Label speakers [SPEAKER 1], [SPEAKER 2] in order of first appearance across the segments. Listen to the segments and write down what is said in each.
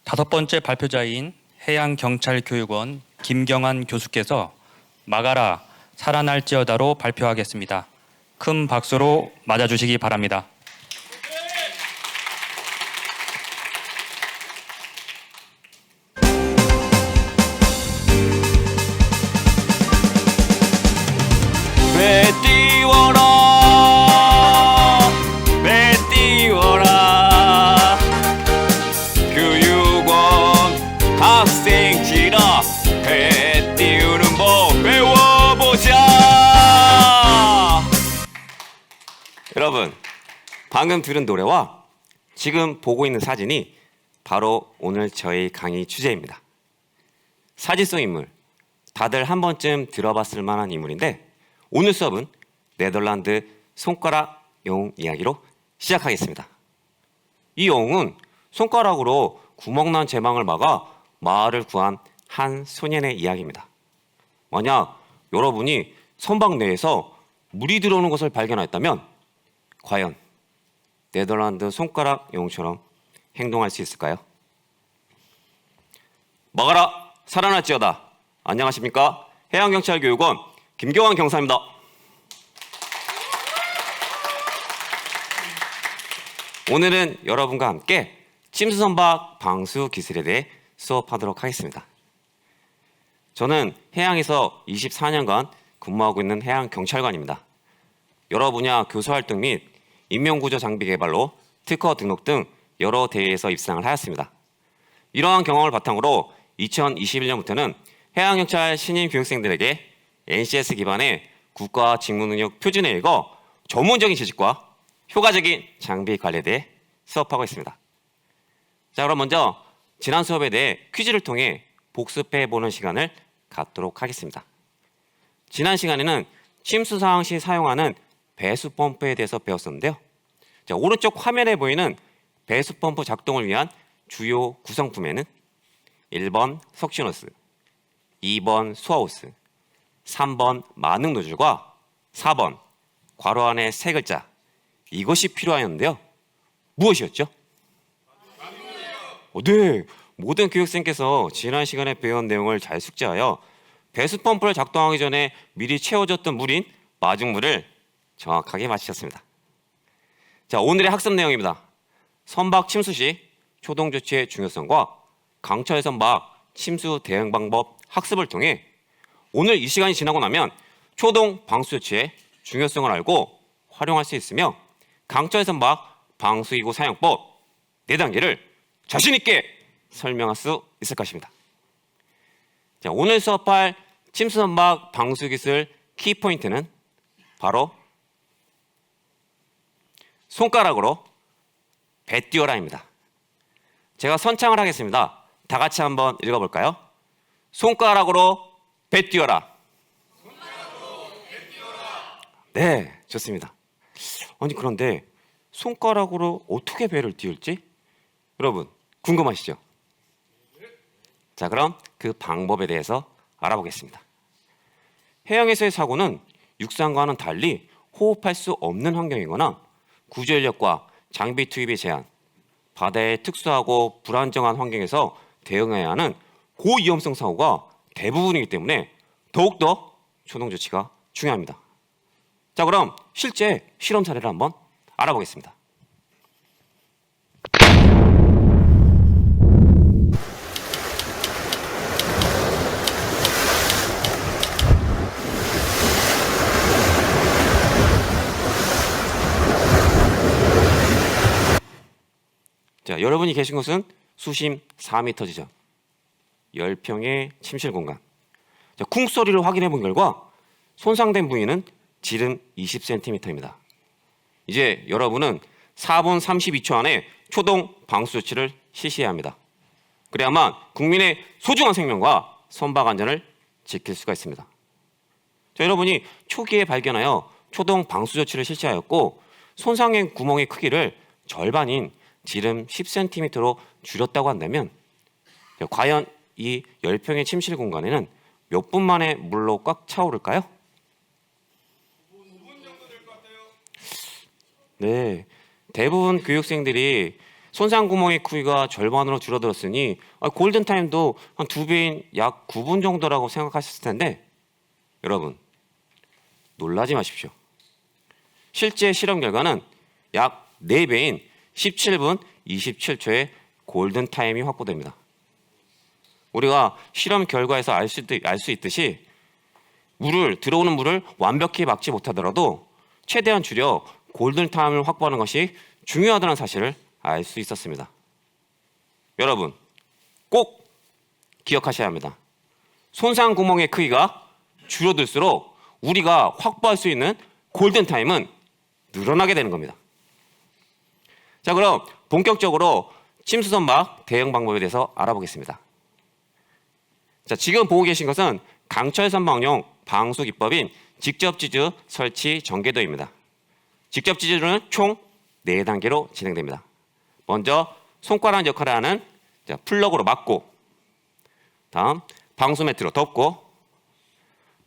[SPEAKER 1] 5번째 발표자인 해양경찰교육원 김경환 교수께서 막아라 살아날지어다로 발표하겠습니다. 큰 박수로 맞아주시기 바랍니다.
[SPEAKER 2] 왜 띄워라 왜 띄워라 교육원 학생지라 배 띄우는 법 배워보자. 여러분, 방금 들은 노래와 지금 보고 있는 사진이 바로 오늘 저희 강의 주제입니다. 사진 속 인물, 다들 한 번쯤 들어봤을 만한 인물인데 오늘 수업은 네덜란드 손가락 영웅 이야기로 시작하겠습니다. 이 영웅은 손가락으로 구멍난 제망을 막아 마을을 구한 한 소년의 이야기입니다. 만약 여러분이 선박 내에서 물이 들어오는 것을 발견했다면 과연 네덜란드 손가락 영웅처럼 행동할 수 있을까요? 막아라 살아날지어다. 안녕하십니까? 해양경찰교육원 김경환 경사입니다. 오늘은 여러분과 함께 침수선박 방수 기술에 대해 수업하도록 하겠습니다. 저는 해양에서 24년간 근무하고 있는 해양경찰관입니다. 여러 분야 교수활동 및 인명구조 장비 개발로 특허 등록 등 여러 대회에서 입상을 하였습니다. 이러한 경험을 바탕으로 2021년부터는 해양경찰 신임 교육생들에게 NCS 기반의 국가 직무능력 표준에 읽어 전문적인 지식과 효과적인 장비 관리에 대해 수업하고 있습니다. 자, 그럼 먼저 지난 수업에 대해 퀴즈를 통해 복습해보는 시간을 갖도록 하겠습니다. 지난 시간에는 침수 상황 시 사용하는 배수 펌프에 대해서 배웠었는데요. 자, 오른쪽 화면에 보이는 배수 펌프 작동을 위한 주요 구성품에는 1번 석션호스, 2번 수하호스, 3번 마능 노즐과 4번 괄호 안에 세 글자 이것이 필요하였는데요. 무엇이었죠? 네, 모든 교육생께서 지난 시간에 배운 내용을 잘 숙지하여 배수 펌프를 작동하기 전에 미리 채워졌던 물인 마중물을 정확하게 맞히셨습니다. 자, 오늘의 학습 내용입니다. 선박 침수 시 초동 조치의 중요성과 강철 선박 침수 대응 방법 학습을 통해 오늘 이 시간이 지나고 나면 초동 방수 조치의 중요성을 알고 활용할 수 있으며 강철 선박 방수기구 사용법 4단계를 자신 있게 설명할 수 있을 것입니다. 자, 오늘 수업할 침수 선박 방수 기술 키포인트는 바로 손가락으로 배 띄워라입니다. 제가 선창을 하겠습니다. 다 같이 한번 읽어볼까요? 손가락으로 배 띄워라. 네, 좋습니다. 아니, 그런데 손가락으로 어떻게 배를 띄울지 여러분 궁금하시죠? 자, 그럼 그 방법에 대해서 알아보겠습니다. 해양에서의 사고는 육상과는 달리 호흡할 수 없는 환경이거나 구조인력과 장비 투입의 제한, 바다의 특수하고 불안정한 환경에서 대응해야 하는 고위험성 사고가 대부분이기 때문에 더욱더 초동 조치가 중요합니다. 자, 그럼 실제 실험 사례를 한번 알아보겠습니다. 자, 여러분이 계신 곳은 수심 4m 지점, 10평의 침실 공간. 자, 쿵 소리를 확인해 본 결과 손상된 부위는 지름 20cm입니다. 이제 여러분은 4분 32초 안에 초동 방수 조치를 실시해야 합니다. 그래야만 국민의 소중한 생명과 선박 안전을 지킬 수가 있습니다. 자, 여러분이 초기에 발견하여 초동 방수 조치를 실시하였고 손상된 구멍의 크기를 절반인 지름 10cm로 줄였다고 한다면 과연 이 10평의 침실 공간에는 몇 분 만에 물로 꽉 차오를까요?
[SPEAKER 3] 5분 정도 될 것 같아요.
[SPEAKER 2] 네, 대부분 교육생들이 손상 구멍의 크기가 절반으로 줄어들었으니 골든 타임도 한 2배인 약 9분 정도라고 생각하셨을 텐데 여러분 놀라지 마십시오. 실제 실험 결과는 약 4배인 17분 27초의 골든 타임이 확보됩니다. 우리가 실험 결과에서 알 수 있듯이 들어오는 물을 완벽히 막지 못하더라도 최대한 줄여 골든 타임을 확보하는 것이 중요하다는 사실을 알 수 있었습니다. 여러분 꼭 기억하셔야 합니다. 손상 구멍의 크기가 줄어들수록 우리가 확보할 수 있는 골든 타임은 늘어나게 되는 겁니다. 자, 그럼 본격적으로 침수 선박 대응 방법에 대해서 알아보겠습니다. 자, 지금 보고 계신 것은 강철 선박용 방수 기법인 직접 지주 설치 전개도입니다. 직접 지주는 총 4단계로 진행됩니다. 먼저 손가락 역할을 하는 플러그로 막고, 다음 방수 매트로 덮고,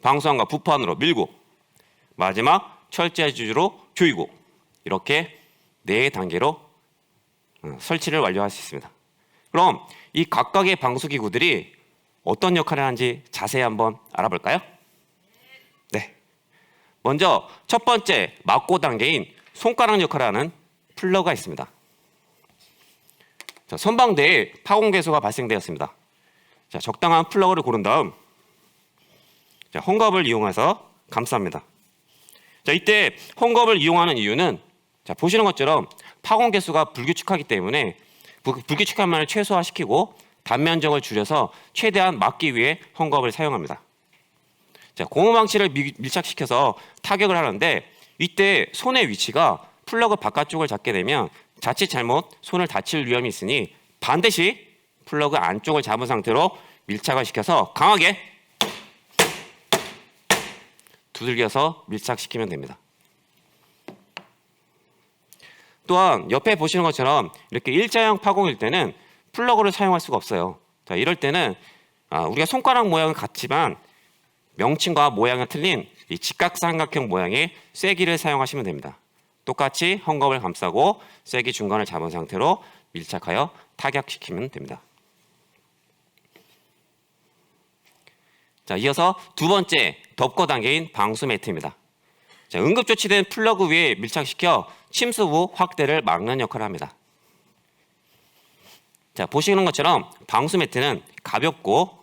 [SPEAKER 2] 방수함과 부판으로 밀고, 마지막 철제 지주로 조이고, 이렇게 4단계로 설치를 완료할 수 있습니다. 그럼 이 각각의 방수 기구들이 어떤 역할을 하는지 자세히 한번 알아볼까요? 네. 먼저 첫 번째 막고 단계인 손가락 역할을 하는 플러그가 있습니다. 자, 선방대에 파공 개수가 발생되었습니다. 자, 적당한 플러그를 고른 다음 헝겊을 이용해서 감쌉니다. 자, 이때 헝겊을 이용하는 이유는 보시는 것처럼 파공 개수가 불규칙하기 때문에 불규칙함을 최소화시키고 단면적을 줄여서 최대한 막기 위해 헝겊을 사용합니다. 자, 고무망치를 밀착시켜서 타격을 하는데 이때 손의 위치가 플러그 바깥쪽을 잡게 되면 자칫 잘못 손을 다칠 위험이 있으니 반드시 플러그 안쪽을 잡은 상태로 밀착을 시켜서 강하게 두들겨서 밀착시키면 됩니다. 또한 옆에 보시는 것처럼 이렇게 일자형 파공일 때는 플러그를 사용할 수가 없어요. 자, 이럴 때는 우리가 손가락 모양은 같지만 명칭과 모양이 틀린 이 직각삼각형 모양의 쐐기를 사용하시면 됩니다. 똑같이 헝겊을 감싸고 쐐기 중간을 잡은 상태로 밀착하여 타격시키면 됩니다. 자, 이어서 두 번째 덮고 단계인 방수 매트입니다. 자, 응급조치된 플러그 위에 밀착시켜 침수 후 확대를 막는 역할을 합니다. 자, 보시는 것처럼 방수 매트는 가볍고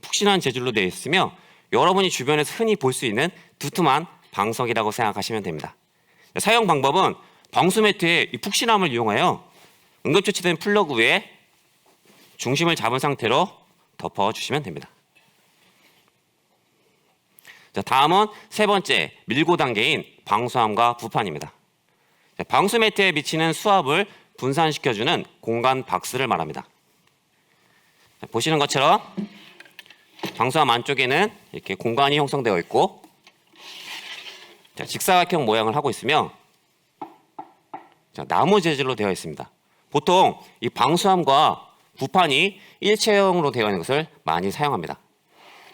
[SPEAKER 2] 푹신한 재질로 되어 있으며 여러분이 주변에서 흔히 볼 수 있는 두툼한 방석이라고 생각하시면 됩니다. 자, 사용 방법은 방수 매트의 이 푹신함을 이용하여 응급조치된 플러그 위에 중심을 잡은 상태로 덮어주시면 됩니다. 자, 다음은 세 번째 밀고 단계인 방수함과 부판입니다. 자, 방수 매트에 미치는 수압을 분산시켜주는 공간 박스를 말합니다. 자, 보시는 것처럼 방수함 안쪽에는 이렇게 공간이 형성되어 있고 자, 직사각형 모양을 하고 있으며 자, 나무 재질로 되어 있습니다. 보통 이 방수함과 부판이 일체형으로 되어 있는 것을 많이 사용합니다.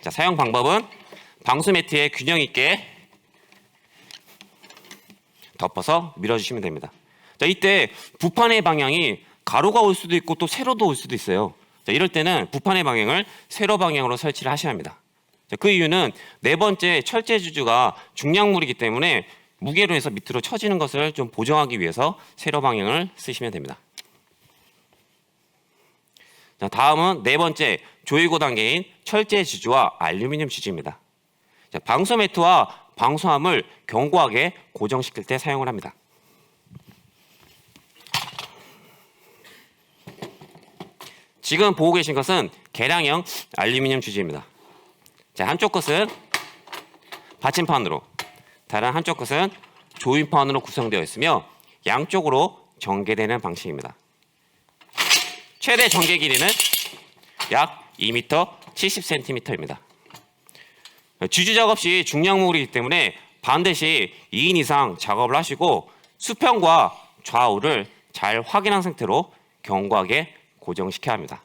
[SPEAKER 2] 자, 사용 방법은 방수 매트에 균형 있게 덮어서 밀어주시면 됩니다. 자, 이때 부판의 방향이 가로가 올 수도 있고 또 세로도 올 수도 있어요. 자, 이럴 때는 부판의 방향을 세로 방향으로 설치를 하셔야 합니다. 자, 그 이유는 네 번째 철제 주주가 중량물이기 때문에 무게로 해서 밑으로 처지는 것을 좀 보정하기 위해서 세로 방향을 쓰시면 됩니다. 자, 다음은 네 번째 조이고 단계인 철제 지주와 알루미늄 지주입니다. 자, 방수 매트와 방수함을 견고하게 고정시킬 때 사용을 합니다. 지금 보고 계신 것은 계량형 알루미늄 지주입니다. 자, 한쪽 끝은 받침판으로, 다른 한쪽 끝은 조임판으로 구성되어 있으며 양쪽으로 전개되는 방식입니다. 최대 전개 길이는 약 2m 70cm입니다. 지주 작업 시 중량물이기 때문에 반드시 2인 이상 작업을 하시고 수평과 좌우를 잘 확인한 상태로 견고하게 고정시켜야 합니다.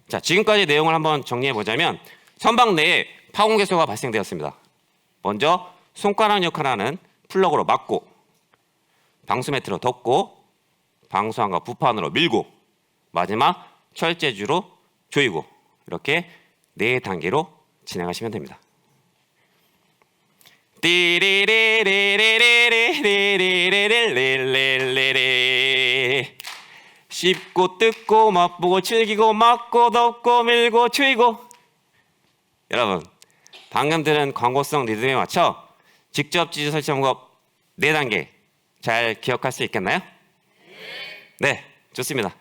[SPEAKER 2] 자, 지금까지 내용을 한번 정리해 보자면 선박 내에 파공 개수가 발생되었습니다. 먼저 손가락 역할을 하는 플러그로 막고, 방수 매트로 덮고, 방수함과 부판으로 밀고, 마지막 철제주로 조이고, 이렇게 4단계로 진행하시면 됩니다. 띠리리리리리리리리리리리리리리리 씹고 뜯고 맛보고 즐기고 막고 덮고 밀고 조이고. 여러분, 방금 들은 광고성 리듬에 맞춰 직접 지주 설치 방법 4단계 잘 기억할 수 있겠나요? 네, 좋습니다.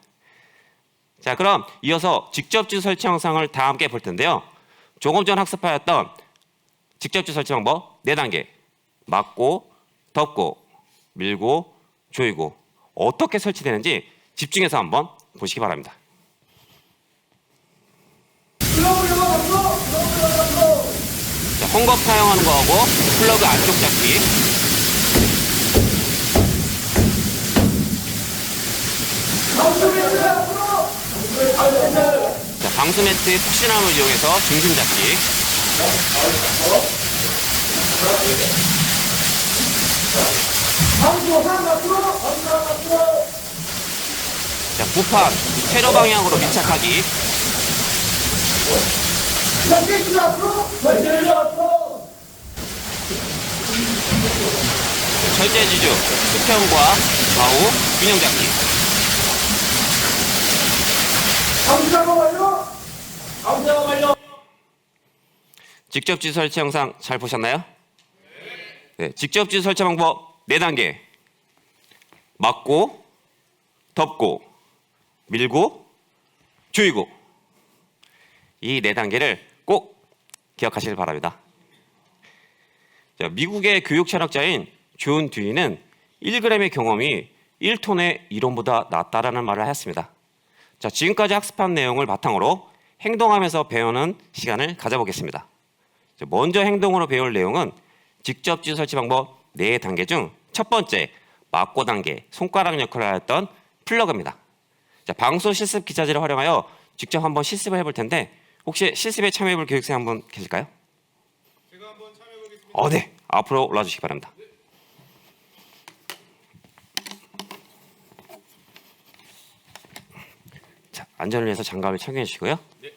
[SPEAKER 2] 자, 그럼 이어서 직접 지주 설치 영상을 다 함께 볼 텐데요. 조금 전 학습하였던 직접 지주 설치 방법 4단계 막고 덮고 밀고 조이고 어떻게 설치되는지 집중해서 한번 보시기 바랍니다. 자, 헝겊 사용하는 거하고 플러그 안쪽 잡기. 자, 방수 매트의 푹신함을 이용해서 중심 잡기. 자, 부판 세로 방향으로 밀착하기. 철제 지주 수평과 좌우 균형 잡기. 직접 지주 설치 영상 잘 보셨나요? 네, 직접 지주 설치 방법 4단계 막고 덮고 밀고 조이고 이 4단계를 꼭 기억하시길 바랍니다. 자, 미국의 교육 철학자인 존 듀이는 1g의 경험이 1톤의 이론보다 낫다라는 말을 하였습니다. 자, 지금까지 학습한 내용을 바탕으로 행동하면서 배우는 시간을 가져보겠습니다. 자, 먼저 행동으로 배울 내용은 직접 지주 설치 방법 4단계 중 첫 번째 막고 단계 손가락 역할을 하였던 플러그입니다. 자, 방수 실습 기자재를 활용하여 직접 한번 실습을 해볼 텐데 혹시 실습에 참여해볼 교육생 한 분 계실까요?
[SPEAKER 3] 제가 한번 참여해보겠습니다.
[SPEAKER 2] 네. 앞으로 올라주시기 바랍니다. 자, 안전을 위해서 장갑을 착용해 주시고요.
[SPEAKER 3] 네.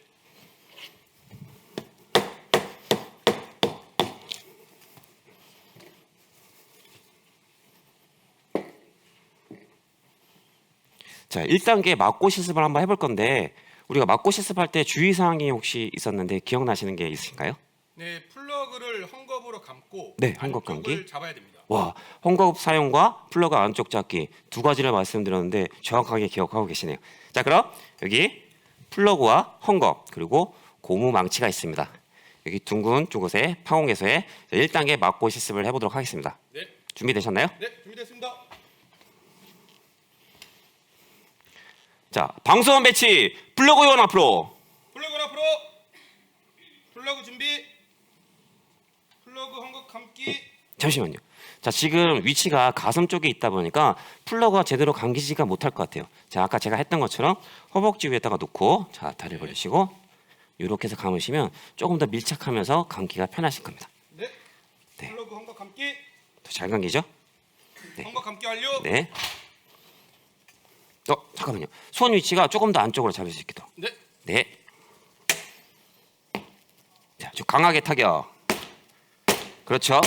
[SPEAKER 2] 자, 1단계 막고 실습을 한번 해볼 건데 우리가 막고 실습할 때 주의사항이 혹시 있었는데 기억나시는 게 있으신가요?
[SPEAKER 3] 네, 플러그를 헝겊으로 감고
[SPEAKER 2] 네, 헝겊
[SPEAKER 3] 안쪽을
[SPEAKER 2] 감기.
[SPEAKER 3] 잡아야 됩니다.
[SPEAKER 2] 와, 헝겊 사용과 플러그 안쪽 잡기 2가지를 말씀드렸는데 정확하게 기억하고 계시네요. 자, 그럼 여기 플러그와 헝겊 그리고 고무 망치가 있습니다. 여기 둥근 쪽곳에 파공 개수에 1단계 막고 실습을 해보도록 하겠습니다.
[SPEAKER 3] 네,
[SPEAKER 2] 준비되셨나요?
[SPEAKER 3] 네, 준비됐습니다.
[SPEAKER 2] 자, 방수원 배치 플러그 요원 앞으로.
[SPEAKER 3] 플러그 앞으로. 플러그 준비. 플러그 헝겊 감기.
[SPEAKER 2] 잠시만요. 자, 지금 위치가 가슴 쪽에 있다 보니까 플러그가 제대로 감기지가 못할 것 같아요. 자, 아까 제가 했던 것처럼 허벅지 위에다가 놓고 자, 다리를 벌리시고 이렇게 해서 감으시면 조금 더 밀착하면서 감기가 편하실 겁니다.
[SPEAKER 3] 네.
[SPEAKER 2] 네.
[SPEAKER 3] 플러그 헝겊 감기.
[SPEAKER 2] 더 잘 감기죠? 네.
[SPEAKER 3] 헝겊 감기 완료.
[SPEAKER 2] 네. 잠깐만요. 손 위치가 조금 더 안쪽으로 잡을 수 있게 더.
[SPEAKER 3] 네.
[SPEAKER 2] 네. 자, 좀 강하게 타격. 그렇죠.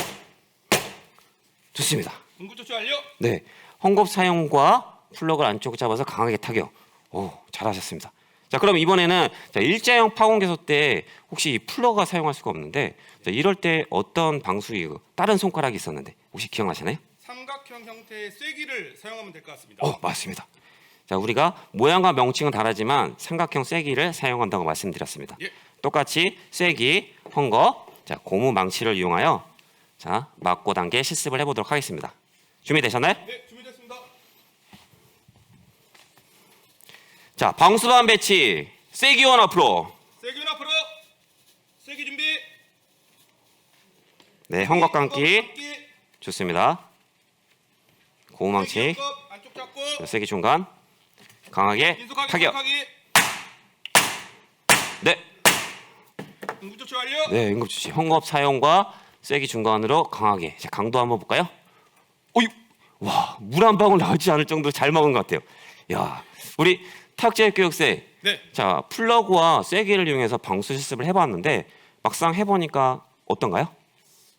[SPEAKER 2] 좋습니다.
[SPEAKER 3] 분구 조치 완료.
[SPEAKER 2] 네, 헝겊 사용과 플러그를 안쪽으로 잡아서 강하게 타격. 오, 잘하셨습니다. 자, 그럼 이번에는 자, 일자형 파공 개소 때 혹시 플러그가 사용할 수가 없는데 자, 이럴 때 어떤 방수기구 다른 손가락이 있었는데 혹시 기억나시나요?
[SPEAKER 3] 삼각형 형태의 쐐기를 사용하면 될 것 같습니다.
[SPEAKER 2] 맞습니다. 자, 우리가 모양과 명칭은 다르지만 삼각형 쐐기를 사용한다고 말씀드렸습니다.
[SPEAKER 3] 예.
[SPEAKER 2] 똑같이 쐐기, 헝겊, 자, 고무 망치를 이용하여 자, 막고 단계 실습을 해보도록 하겠습니다. 준비되셨나요?
[SPEAKER 3] 네, 준비됐습니다.
[SPEAKER 2] 자, 방수반 배치 쐐기원 앞으로.
[SPEAKER 3] 쐐기 앞으로. 쐐기 준비.
[SPEAKER 2] 네, 헝겊 감기
[SPEAKER 3] 감기.
[SPEAKER 2] 좋습니다. 고무 망치,
[SPEAKER 3] 쐐기 헝겊 안쪽 잡고.
[SPEAKER 2] 자, 쐐기 중간 강하게
[SPEAKER 3] 민속하게
[SPEAKER 2] 타격.
[SPEAKER 3] 민속하게.
[SPEAKER 2] 네,
[SPEAKER 3] 응급조치 완료.
[SPEAKER 2] 네, 응급조치. 헝겊 사용과 쐐기 중간으로 강하게. 자, 강도 한번 볼까요? 어이, 와, 물 한 방울 나오지 않을 정도로 잘 막은 것 같아요. 야, 우리 탁재교육생.
[SPEAKER 3] 네.
[SPEAKER 2] 자, 플러그와 쐐기를 이용해서 방수 실습을 해봤는데 막상 해보니까 어떤가요?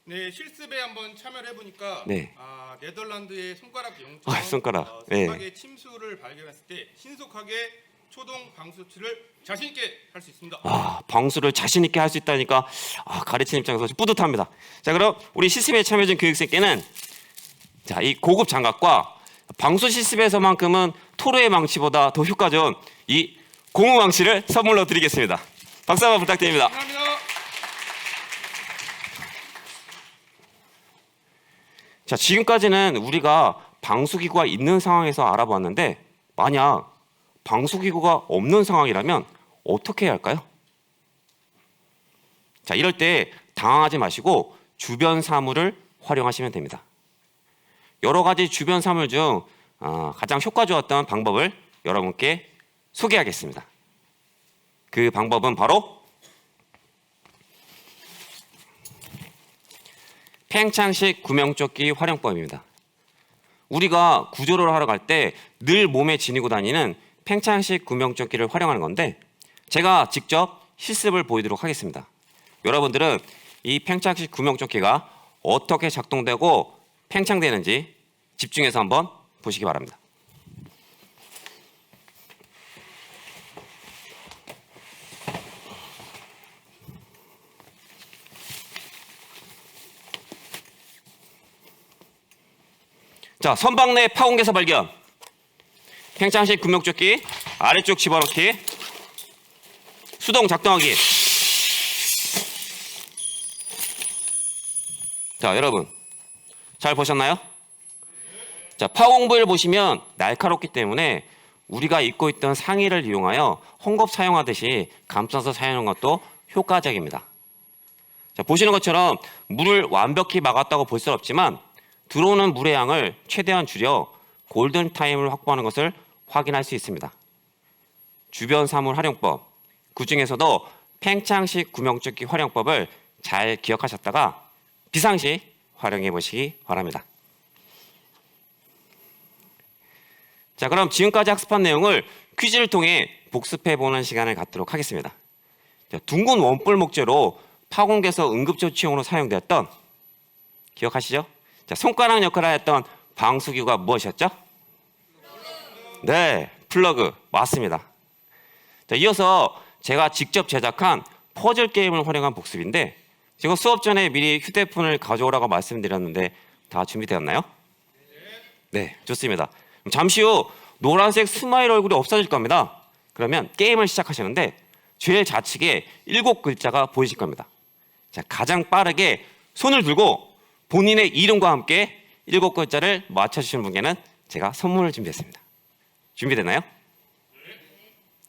[SPEAKER 3] 네, 실습에 한번 참여를 해보니까
[SPEAKER 2] 네.
[SPEAKER 3] 네덜란드의 손가락 영처럼
[SPEAKER 2] 손가락. 네.
[SPEAKER 3] 손가락의 침수를 발견했을 때 신속하게 초동 방수 조치를 자신 있게 할 수 있습니다.
[SPEAKER 2] 방수를 자신 있게 할 수 있다니까 가르치는 입장에서 좀 뿌듯합니다. 자, 그럼 우리 실습에 참여해준 교육생께는 자, 이 고급 장갑과 방수 실습에서만큼은 토르의 망치보다 더 효과 좋은 이 고무 망치를 선물로 드리겠습니다. 박수 한번 부탁드립니다.
[SPEAKER 3] 감사합니다.
[SPEAKER 2] 자, 지금까지는 우리가 방수기구가 있는 상황에서 알아봤는데 만약 방수기구가 없는 상황이라면 어떻게 해야 할까요? 자, 이럴 때 당황하지 마시고 주변 사물을 활용하시면 됩니다. 여러 가지 주변 사물 중 가장 효과 좋았던 방법을 여러분께 소개하겠습니다. 그 방법은 바로 팽창식 구명조끼 활용법입니다. 우리가 구조를 하러 갈 때 늘 몸에 지니고 다니는 팽창식 구명조끼를 활용하는 건데 제가 직접 실습을 보이도록 하겠습니다. 여러분들은 이 팽창식 구명조끼가 어떻게 작동되고 팽창되는지 집중해서 한번 보시기 바랍니다. 자, 선박 내 파공개서 발견. 팽창식 구명조끼 아래쪽 집어넣기. 수동 작동하기. 자, 여러분 잘 보셨나요? 자, 파공 부위를 보시면 날카롭기 때문에 우리가 입고 있던 상의를 이용하여 헝겊 사용하듯이 감싸서 사용하는 것도 효과적입니다. 자, 보시는 것처럼 물을 완벽히 막았다고 볼 수는 없지만 들어오는 물의 양을 최대한 줄여 골든타임을 확보하는 것을 확인할 수 있습니다. 주변 사물 활용법, 그 중에서도 팽창식 구명조끼 활용법을 잘 기억하셨다가 비상시 활용해 보시기 바랍니다. 자, 그럼 지금까지 학습한 내용을 퀴즈를 통해 복습해 보는 시간을 갖도록 하겠습니다. 자, 둥근 원뿔 목재로 파공개서 응급조치용으로 사용되었던 기억하시죠? 자, 손가락 역할을 했던 방수기구가 무엇이었죠? 네, 플러그 맞습니다. 자, 이어서 제가 직접 제작한 퍼즐 게임을 활용한 복습인데 제가 수업 전에 미리 휴대폰을 가져오라고 말씀드렸는데 다 준비되었나요? 네, 좋습니다. 그럼 잠시 후 노란색 스마일 얼굴이 없어질 겁니다. 그러면 게임을 시작하시는데 제일 좌측에 7글자가 보이실 겁니다. 자, 가장 빠르게 손을 들고 본인의 이름과 함께 7글자를 맞춰주시는 분께는 제가 선물을 준비했습니다. 준비되나요?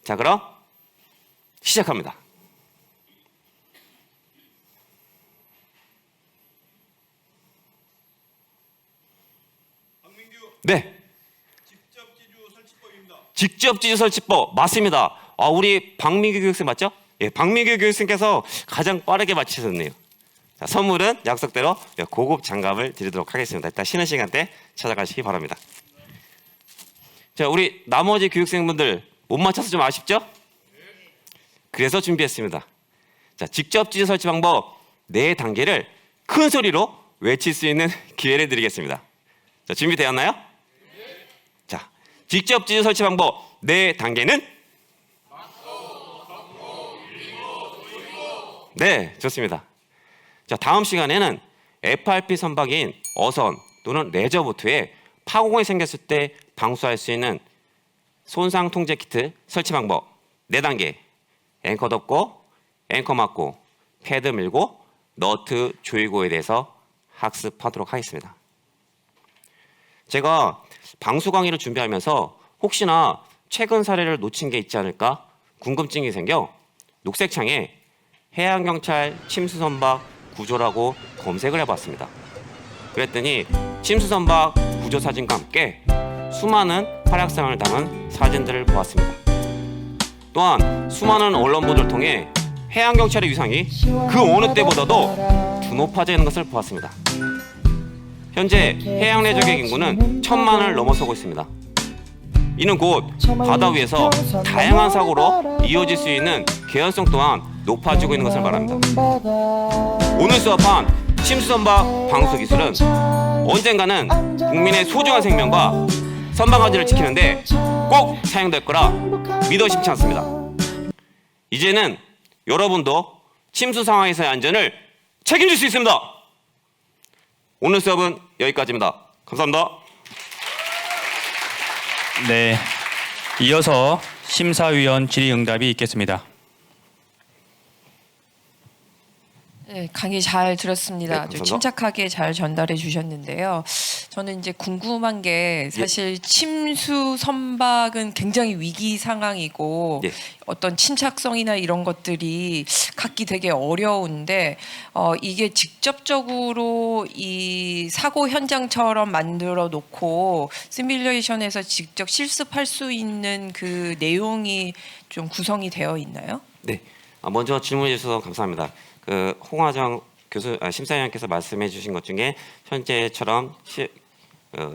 [SPEAKER 2] 자, 그럼 시작합니다.
[SPEAKER 3] 박민규
[SPEAKER 2] 네,
[SPEAKER 3] 직접 지주 설치법입니다.
[SPEAKER 2] 직접 지주 설치법 맞습니다. 우리 박민규 교육생 맞죠? 예, 박민규 교육생께서 가장 빠르게 맞히셨네요. 자, 선물은 약속대로 고급 장갑을 드리도록 하겠습니다. 일단 쉬는 시간 때 찾아가시기 바랍니다. 자, 우리 나머지 교육생분들 못 맞춰서 좀 아쉽죠? 그래서 준비했습니다. 자, 직접 지주 설치 방법 4단계를 큰 소리로 외칠 수 있는 기회를 드리겠습니다. 자, 준비되었나요? 자, 직접 지주 설치 방법 4단계는 네, 좋습니다. 자, 다음 시간에는 FRP 선박인 어선 또는 레저보트에 파공이 생겼을 때 방수할 수 있는 손상 통제 키트 설치 방법 4단계, 앵커 덮고, 앵커 막고, 패드 밀고, 너트 조이고에 대해서 학습하도록 하겠습니다. 제가 방수 강의를 준비하면서 혹시나 최근 사례를 놓친 게 있지 않을까 궁금증이 생겨 녹색창에 해양경찰 침수선박 구조라고 검색을 해봤습니다. 그랬더니 침수선박 구조 사진과 함께 수많은 활약상을 담은 사진들을 보았습니다. 또한 수많은 언론 보도를 통해 해양 경찰의 위상이 그 어느 때보다도 더 높아져 있는 것을 보았습니다. 현재 해양 레저객 인구는 1,000만을 넘어서고 있습니다. 이는 곧 바다 위에서 다양한 사고로 이어질 수 있는 개연성 또한 높아지고 있는 것을 말합니다. 오늘 수업한 침수선박 방수 기술은 언젠가는 국민의 소중한 생명과 선박안전을 지키는데 꼭 사용될 거라 믿어 심지 않습니다. 이제는 여러분도 침수 상황에서의 안전을 책임질 수 있습니다. 오늘 수업은 여기까지입니다. 감사합니다.
[SPEAKER 1] 네, 이어서 심사위원 질의응답이 있겠습니다.
[SPEAKER 4] 네, 강의 잘 들었습니다.
[SPEAKER 2] 네,
[SPEAKER 4] 아주
[SPEAKER 2] 감사합니다.
[SPEAKER 4] 침착하게 잘 전달해 주셨는데요. 저는 이제 궁금한 게 사실 침수 선박은 굉장히 위기 상황이고
[SPEAKER 2] 예.
[SPEAKER 4] 어떤 침착성이나 이런 것들이 갖기 되게 어려운데 이게 직접적으로 이 사고 현장처럼 만들어 놓고 시뮬레이션에서 직접 실습할 수 있는 그 내용이 좀 구성이 되어 있나요?
[SPEAKER 2] 네, 먼저 질문해 주셔서 감사합니다. 그 홍화정 심사위원께서 말씀해주신 것 중에 현재처럼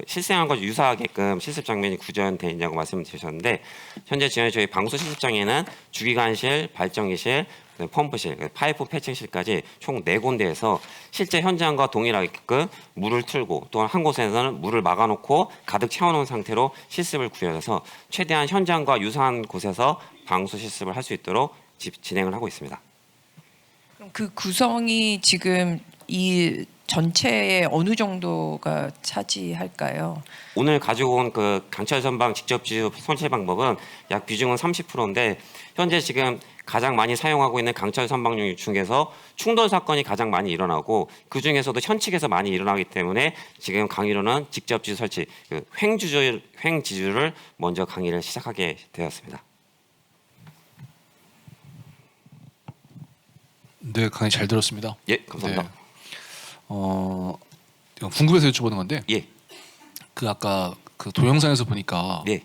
[SPEAKER 2] 실생활과 유사하게끔 실습 장면이 구현되어 있냐고 말씀드렸는데 현재 저희 방수 실습장에는 주기관실, 발전기실, 펌프실, 파이프 패칭실까지 총 4군데에서 실제 현장과 동일하게끔 물을 틀고 또한 한 곳에서는 물을 막아놓고 가득 채워놓은 상태로 실습을 구현해서 최대한 현장과 유사한 곳에서 방수 실습을 할 수 있도록 진행을 하고 있습니다.
[SPEAKER 4] 그럼 그 구성이 지금 이 전체의 어느 정도가 차지할까요?
[SPEAKER 2] 오늘 가지고 온 그 강철 선박 직접 지유 손실 방법은 약 비중은 30%인데 현재 지금 가장 많이 사용하고 있는 강철 선박용 중에서 충돌 사건이 가장 많이 일어나고 그 중에서도 현측에서 많이 일어나기 때문에 지금 강의로는 직접 지유 설치 횡지주를 먼저 강의를 시작하게 되었습니다.
[SPEAKER 5] 네, 강의 잘 들었습니다.
[SPEAKER 2] 예, 감사합니다.
[SPEAKER 5] 이거 궁금해서 여쭤보는 건데,
[SPEAKER 2] 예,
[SPEAKER 5] 그 아까 그 동영상에서 보니까
[SPEAKER 2] 네,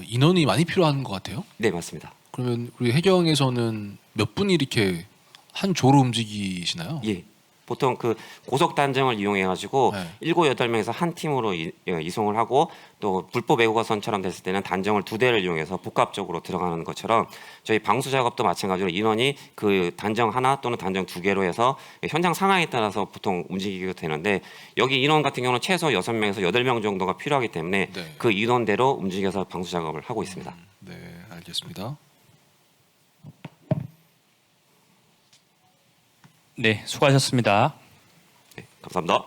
[SPEAKER 5] 인원이 많이 필요한 것 같아요.
[SPEAKER 2] 네 맞습니다.
[SPEAKER 5] 그러면 우리 해경에서는 몇 분이 이렇게 한 조로 움직이시나요?
[SPEAKER 2] 예. 보통 그 고속 단정을 이용해 가지고
[SPEAKER 5] 네.
[SPEAKER 2] 7, 8명에서 한 팀으로 이송을 하고 또 불법 외국어선처럼 됐을 때는 단정을 2대를 이용해서 복합적으로 들어가는 것처럼 저희 방수 작업도 마찬가지로 인원이 그 단정 하나 또는 단정 2개로 해서 현장 상황에 따라서 보통 움직이게 되는데 여기 인원 같은 경우는 최소 6명에서 8명 정도가 필요하기 때문에
[SPEAKER 5] 네.
[SPEAKER 2] 그 인원대로 움직여서 방수 작업을 하고 있습니다.
[SPEAKER 5] 네, 알겠습니다.
[SPEAKER 1] 네, 수고하셨습니다.
[SPEAKER 2] 네, 감사합니다.